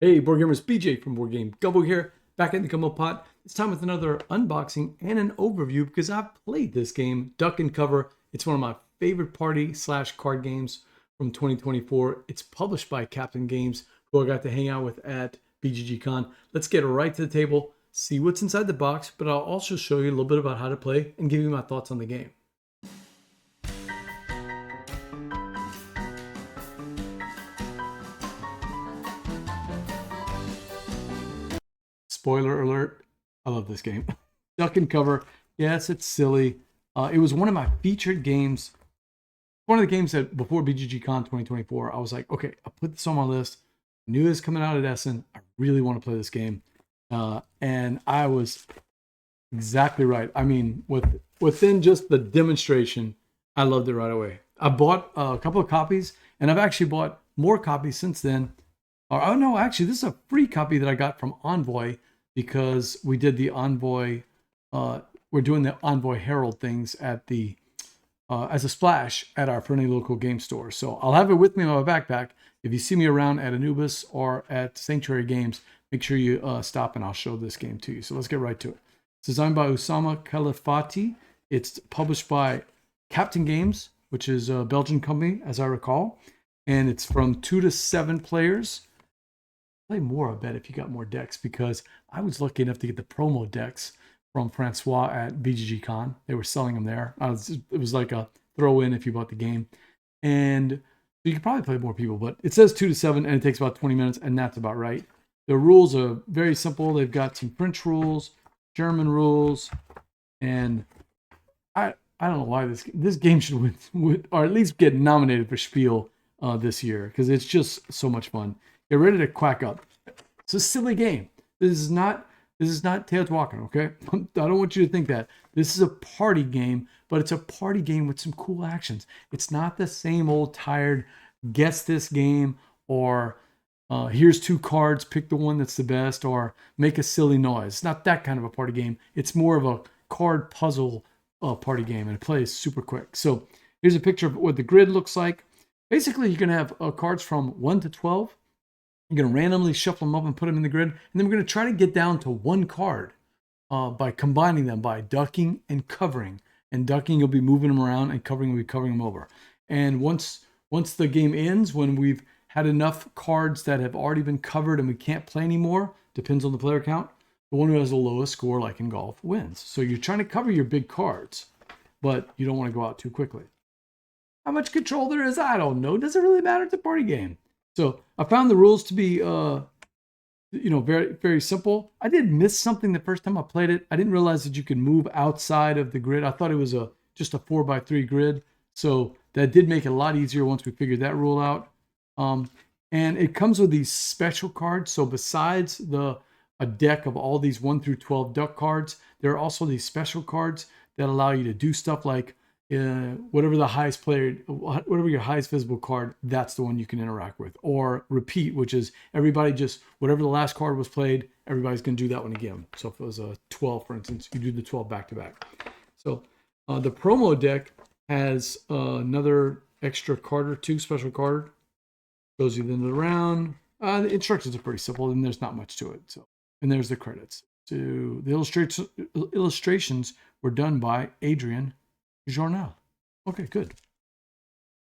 Hey, board gamers, BJ from Board Game Gumbo here, back in the Gumbo pot. This time with another unboxing and an overview because I've played this game, Duck and Cover. It's one of my favorite party slash card games from 2024. It's published by Captain Games, who I got to hang out with at BGG.CON. Let's get right to the table, see what's inside the box, but I'll also show you a little bit about how to play and give you my thoughts on the game. Spoiler alert, I love this game. Duck and Cover, yes, it's silly. It was one of my featured games. One of the games that before BGG.CON 2024, I was like, okay, I'll put this on my list. I knew it was coming out at Essen. I really want to play this game. And I was exactly right. I mean, within just the demonstration, I loved it right away. I bought a couple of copies, and I've actually bought more copies since then. Oh no, actually, this is a free copy that I got from Envoy because we did the Envoy. We're doing the Envoy Herald things at the as a splash at our friendly local game store. So I'll have it with me in my backpack. If you see me around at Anubis or at Sanctuary Games, make sure you stop and I'll show this game to you. So let's get right to it. It's designed by Usama Khalifati. It's published by Captain Games, which is a Belgian company, as I recall. And it's from 2 to 7 players. Play more, I bet, if you got more decks, because I was lucky enough to get the promo decks from Francois at BGG.CON. They were selling them there. It was like a throw-in if you bought the game. And you could probably play more people, but it says 2 to 7, and it takes about 20 minutes, and that's about right. The rules are very simple. They've got some French rules, German rules, and I don't know why this game should win, or at least get nominated for Spiel this year, because it's just so much fun. Get ready to quack up. It's a silly game. This is not Teotihuacan, okay? I don't want you to think that. This is a party game, but it's a party game with some cool actions. It's not the same old tired guess this game or here's 2 cards, pick the one that's the best, or make a silly noise. It's not that kind of a party game. It's more of a card puzzle party game, and it plays super quick. So here's a picture of what the grid looks like. Basically, you're going to have cards from 1 to 12. You're going to randomly shuffle them up and put them in the grid. And then we're going to try to get down to 1 card by combining them by ducking and covering. And ducking, you'll be moving them around, and covering, will be covering them over. And once the game ends, when we've had enough cards that have already been covered and we can't play anymore, depends on the player count, the one who has the lowest score, like in golf, wins. So you're trying to cover your big cards, but you don't want to go out too quickly. How much control there is, I don't know. Does it really matter? It's a party game. So I found the rules to be, very, very simple. I did miss something the first time I played it. I didn't realize that you could move outside of the grid. I thought it was just a 4x3 grid. So that did make it a lot easier once we figured that rule out. And it comes with these special cards. So besides a deck of all these 1 through 12 duck cards, there are also these special cards that allow you to do stuff like whatever your highest visible card, that's the one you can interact with. Or repeat, which is everybody just, whatever the last card was played, everybody's going to do that one again. So if it was a 12, for instance, you do the 12 back to back. So the promo deck has another extra card or 2, special card. Goes you into the round. The instructions are pretty simple, and there's not much to it. So, and there's the credits. So the illustrations were done by Adrian Journal. Okay, good.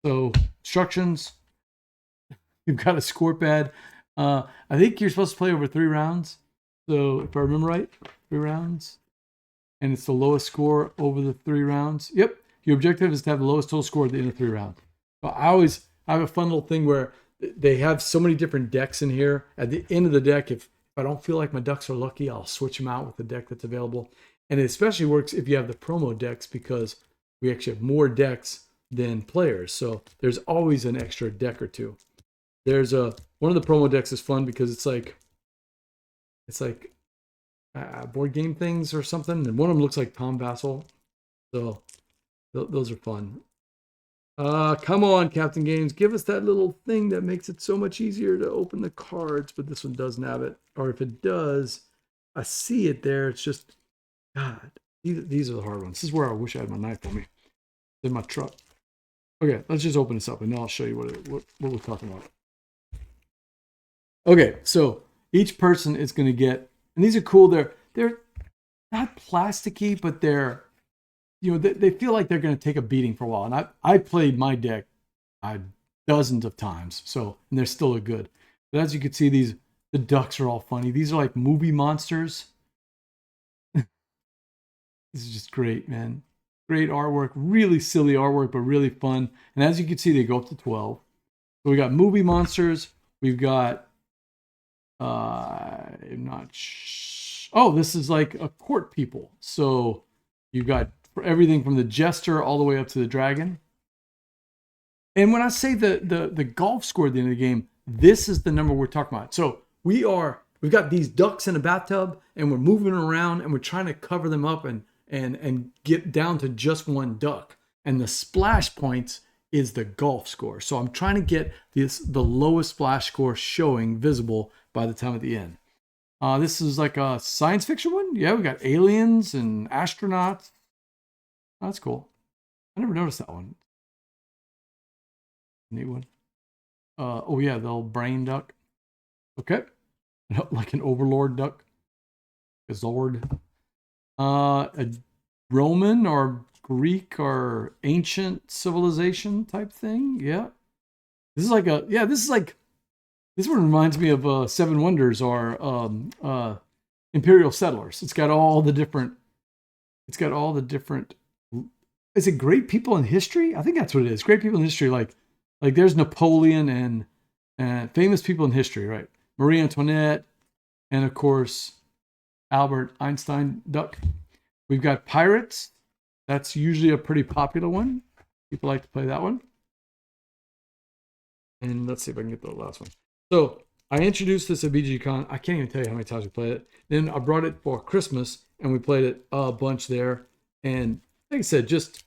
So instructions. You've got a score pad. I think you're supposed to play over 3 rounds. So if I remember right, 3 rounds. And it's the lowest score over the 3 rounds. Yep. Your objective is to have the lowest total score at the end of 3 rounds. So I have a fun little thing where they have so many different decks in here. At the end of the deck, if I don't feel like my ducks are lucky, I'll switch them out with the deck that's available. And it especially works if you have the promo decks, because we actually have more decks than players. So there's always an extra deck or 2. There's one of the promo decks is fun because it's like board game things or something. And one of them looks like Tom Vassal. So those are fun. Come on, Captain Games. Give us that little thing that makes it so much easier to open the cards. But this one doesn't have it. Or if it does, I see it there. It's just, God, these are the hard ones. This is where I wish I had my knife on me. In my truck. Okay, let's just open this up and then I'll show you what we're talking about. Okay, so each person is going to get, and these are cool. They're not plasticky, but they're, they feel like they're going to take a beating for a while. And I played my deck dozens of times, so, and they're still good. But as you can see, the ducks are all funny. These are like movie monsters. This is just great, man. Great artwork, really silly artwork, but really fun. And as you can see, they go up to 12. So we got movie monsters. We've got, I'm not oh, this is like a court people. So you've got everything from the jester all the way up to the dragon. And when I say the golf score at the end of the game, this is the number we're talking about. So we've got these ducks in a bathtub, and we're moving around, and we're trying to cover them up and get down to just one duck. And the splash points is the golf score. So I'm trying to get the lowest splash score showing visible by the time at the end. This is like a science fiction one. Yeah, we got aliens and astronauts. Oh, that's cool. I never noticed that one. Neat one. Oh yeah, the old brain duck. Okay. Like an overlord duck. A Zord. A Roman or Greek or ancient civilization type thing. Yeah. This one reminds me of Seven Wonders or Imperial Settlers. It's got all the different, is it great people in history? I think that's what it is. Great people in history. Like there's Napoleon and famous people in history, right? Marie Antoinette, and of course, Albert Einstein duck. We've got pirates. That's usually a pretty popular one. People like to play that one. And let's see if I can get the last one. So I introduced this at BGG.CON. I can't even tell you how many times we played it. Then I brought it for Christmas, and we played it a bunch there. And like I said, just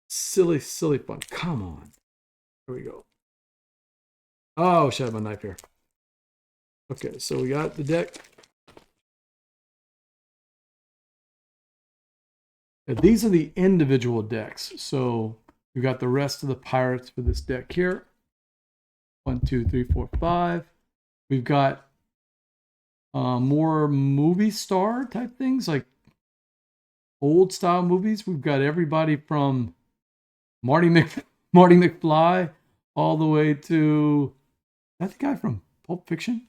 silly, silly fun. Come on. Here we go. Oh, I should have my knife here. Okay, so we got the deck. These are the individual decks. So we've got the rest of the pirates for this deck here. 1, 2, 3, 4, 5. We've got more movie star type things, like old style movies. We've got everybody from Marty McFly all the way to, that's the guy from Pulp Fiction,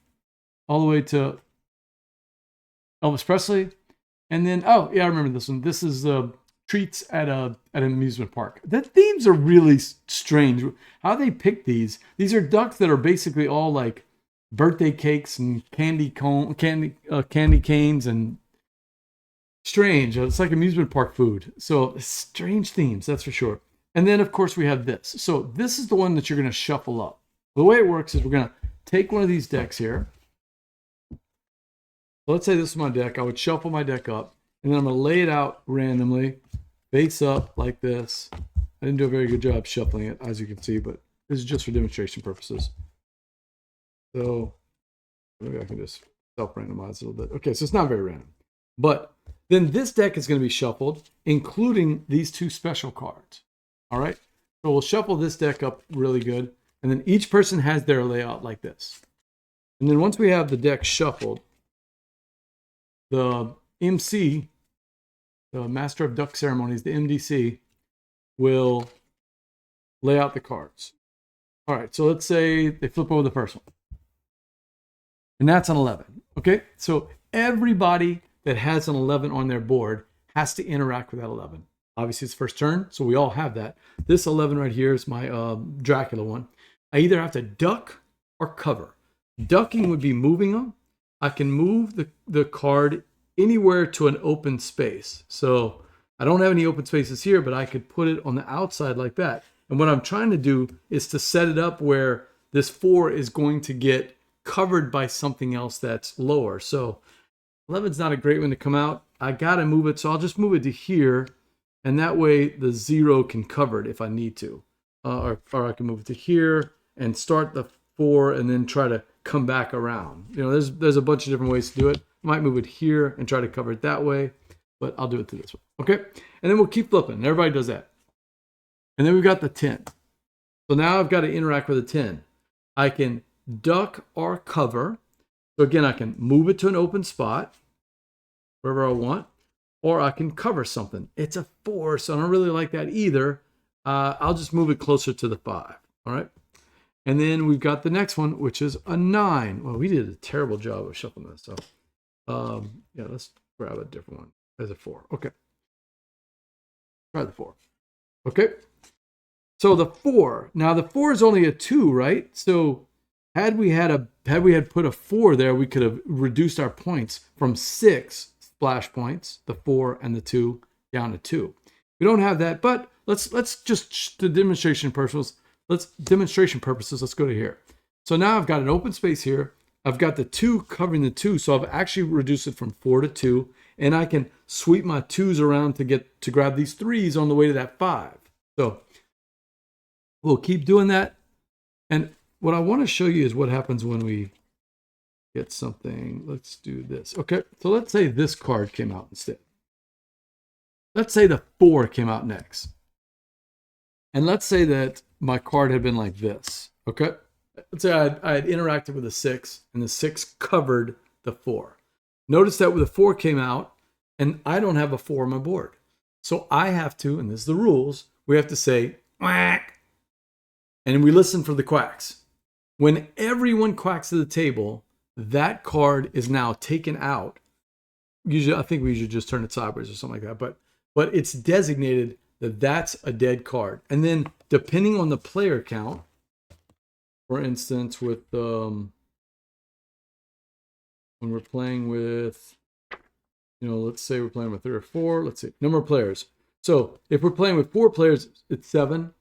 all the way to Elvis Presley. And then, oh yeah, I remember this one. This is treats at an amusement park. The themes are really strange. How they pick these? These are ducks that are basically all like birthday cakes and candy canes and strange. It's like amusement park food. So strange themes, that's for sure. And then of course we have this. So this is the one that you're going to shuffle up. The way it works is we're going to take one of these decks here. Let's say this is my deck. I would shuffle my deck up, and then I'm going to lay it out randomly, face up like this. I didn't do a very good job shuffling it, as you can see, but this is just for demonstration purposes. So maybe I can just self-randomize a little bit. Okay, so it's not very random. But then this deck is going to be shuffled, including these two special cards. All right? So we'll shuffle this deck up really good, and then each person has their layout like this. And then once we have the deck shuffled, the MC, the Master of Duck Ceremonies, the MDC, will lay out the cards. All right, so let's say they flip over the first one. And that's an 11. Okay, so everybody that has an 11 on their board has to interact with that 11. Obviously, it's first turn, so we all have that. This 11 right here is my Dracula one. I either have to duck or cover. Ducking would be moving them. I can move the card anywhere to an open space. So I don't have any open spaces here, but I could put it on the outside like that. And what I'm trying to do is to set it up where this 4 is going to get covered by something else that's lower. So 11's not a great one to come out. I got to move it, so I'll just move it to here. And that way the 0 can cover it if I need to. Or I can move it to here and start the 4 and then try to come back around. You know, there's a bunch of different ways to do it. I might move it here and try to cover it that way, but I'll do it to this one. Okay, and then we'll keep flipping. And everybody does that. And then we've got the 10. So now I've got to interact with a 10. I can duck, or cover. So again, I can move it to an open spot, wherever I want, or I can cover something. It's a 4, so I don't really like that either. I'll just move it closer to the 5. All right. And then we've got the next one, which is a 9. Well, we did a terrible job of shuffling this. So yeah, let's grab a different one as a 4. Okay. Try the 4. Okay. So the 4. Now the 4 is only a 2, right? So had we put a 4 there, we could have reduced our points from 6 splash points, the 4 and the 2, down to 2. We don't have that, but let's just to demonstration purposes, let's go to here. So now I've got an open space here. I've got the 2 covering the 2, so I've actually reduced it from 4 to 2, and I can sweep my 2s around to grab these 3s on the way to that 5. So we'll keep doing that. And what I want to show you is what happens when we get something. Let's do this. Okay, so let's say this card came out instead. Let's say the 4 came out next. And let's say that my card had been like this. Okay, let's say I had interacted with a 6, and the 6 covered the 4. Notice that when the 4 came out, and I don't have a 4 on my board. So I have to, and this is the rules, we have to say, quack. And we listen for the quacks. When everyone quacks at the table, that card is now taken out. Usually, I think we usually just turn it sideways or something like that. But it's designated that that's a dead card. And then depending on the player count, for instance, with when we're playing with, let's say we're playing with 3 or 4. Let's see, number of players. So if we're playing with 4 players, it's 7.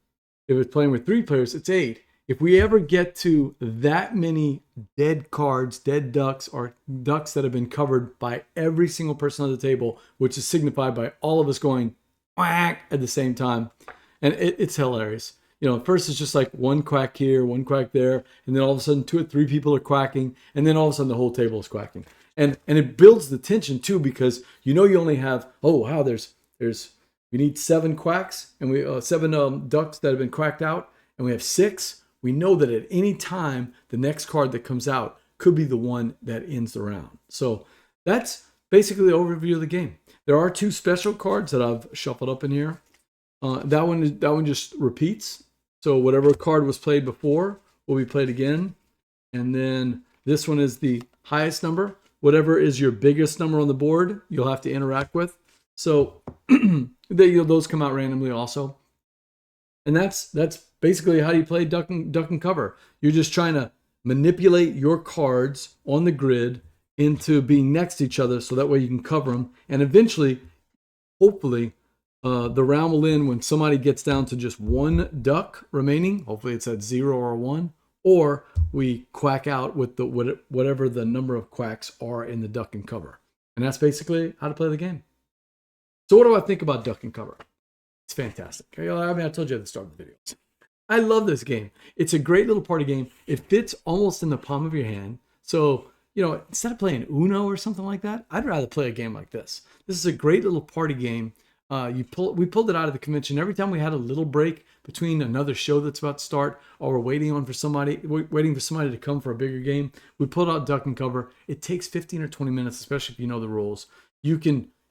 If it's playing with 3 players, it's 8. If we ever get to that many dead cards, dead ducks, or ducks that have been covered by every single person on the table, which is signified by all of us going quack at the same time, and it's hilarious. First it's just like one quack here, one quack there, and then all of a sudden 2 or 3 people are quacking, and then all of a sudden the whole table is quacking, and it builds the tension too, because you only have we need 7 quacks, and we 7 ducks that have been quacked out, and we have 6. We know that at any time, the next card that comes out could be the one that ends the round. So that's basically the overview of the game. There are 2 special cards that I've shuffled up in here. That one just repeats. So whatever card was played before will be played again. And then this one is the highest number. Whatever is your biggest number on the board, you'll have to interact with. So those come out randomly also. And that's basically how you play duck and cover. You're just trying to manipulate your cards on the grid into being next to each other, so that way you can cover them. And eventually, hopefully, the round will end when somebody gets down to just 1 duck remaining. Hopefully it's at 0 or 1. Or we quack out with whatever the number of quacks are in the duck and cover. And that's basically how to play the game. So what do I think about duck and cover? It's fantastic. I told you at the start of the video. I love this game. It's a great little party game. It fits almost in the palm of your hand. So, instead of playing Uno or something like that, I'd rather play a game like this. This is a great little party game. We pulled it out of the convention. Every time we had a little break between another show that's about to start, or we're waiting for somebody to come for a bigger game, we pulled out duck and cover. It takes 15 or 20 minutes, especially if you know the rules.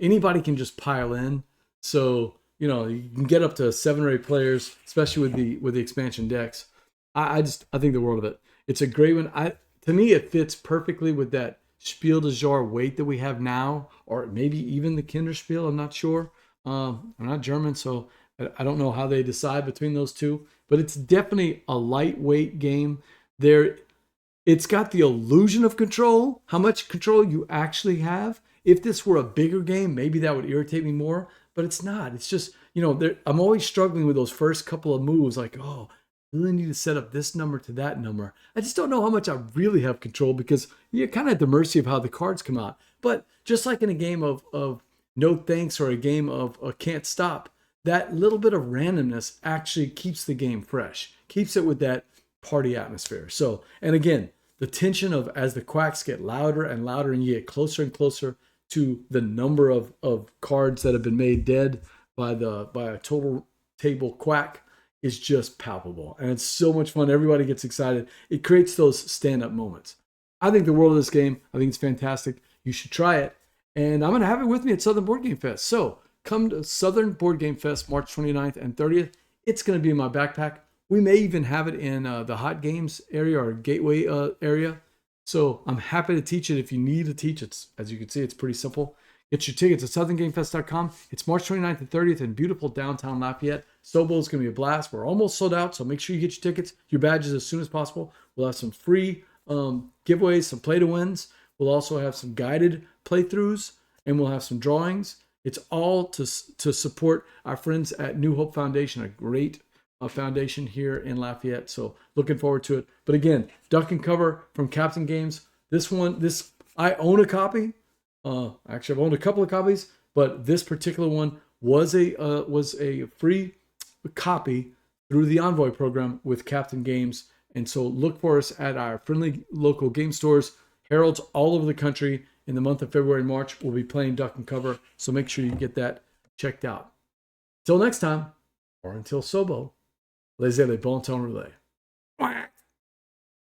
Anybody can just pile in. So, you can get up to 7 or 8 players, especially with the expansion decks. I think the world of it. It's a great one. To me, it fits perfectly with that Spiel des Jahres weight that we have now, or maybe even the Kinderspiel. I'm not sure. I'm not German, so I don't know how they decide between those two. But it's definitely a lightweight game. It's got the illusion of control, how much control you actually have. If this were a bigger game, maybe that would irritate me more. But it's not. It's just, I'm always struggling with those first couple of moves. Like, I really need to set up this number to that number. I just don't know how much I really have control, because you're kind of at the mercy of how the cards come out. But just like in a game of No Thanks, or a game of Can't Stop, that little bit of randomness actually keeps the game fresh, keeps it with that party atmosphere. So, and again, the tension of as the quacks get louder and louder, and you get closer and closer to the number of cards that have been made dead by a total table quack, is just palpable. And it's so much fun. Everybody gets excited. It creates those stand-up moments. I think the world of this game. I think it's fantastic. You should try it. And I'm going to have it with me at Southern Board Game Fest. So come to Southern Board Game Fest, March 29th and 30th. It's going to be in my backpack. We may even have it in the Hot Games area or Gateway area. So I'm happy to teach it if you need to teach it. As you can see, it's pretty simple. Get your tickets at southerngamefest.com. It's March 29th and 30th in beautiful downtown Lafayette. Sobo is going to be a blast. We're almost sold out, so make sure you get your tickets, your badges as soon as possible. We'll have some free giveaways, some play-to-wins. We'll also have some guided playthroughs, and we'll have some drawings. It's all to support our friends at New Hope Foundation, a great foundation here in Lafayette. So looking forward to it. But again, Duck and Cover from Captain Games. This I own a copy. Actually, I've owned a couple of copies, but this particular one was a free copy through the Envoy program with Captain Games. And so look for us at our friendly local game stores, Heralds all over the country. In the month of February and March, we'll be playing Duck and Cover. So make sure you get that checked out. Till next time, or until Sobo, laissez, bon temps, rouler.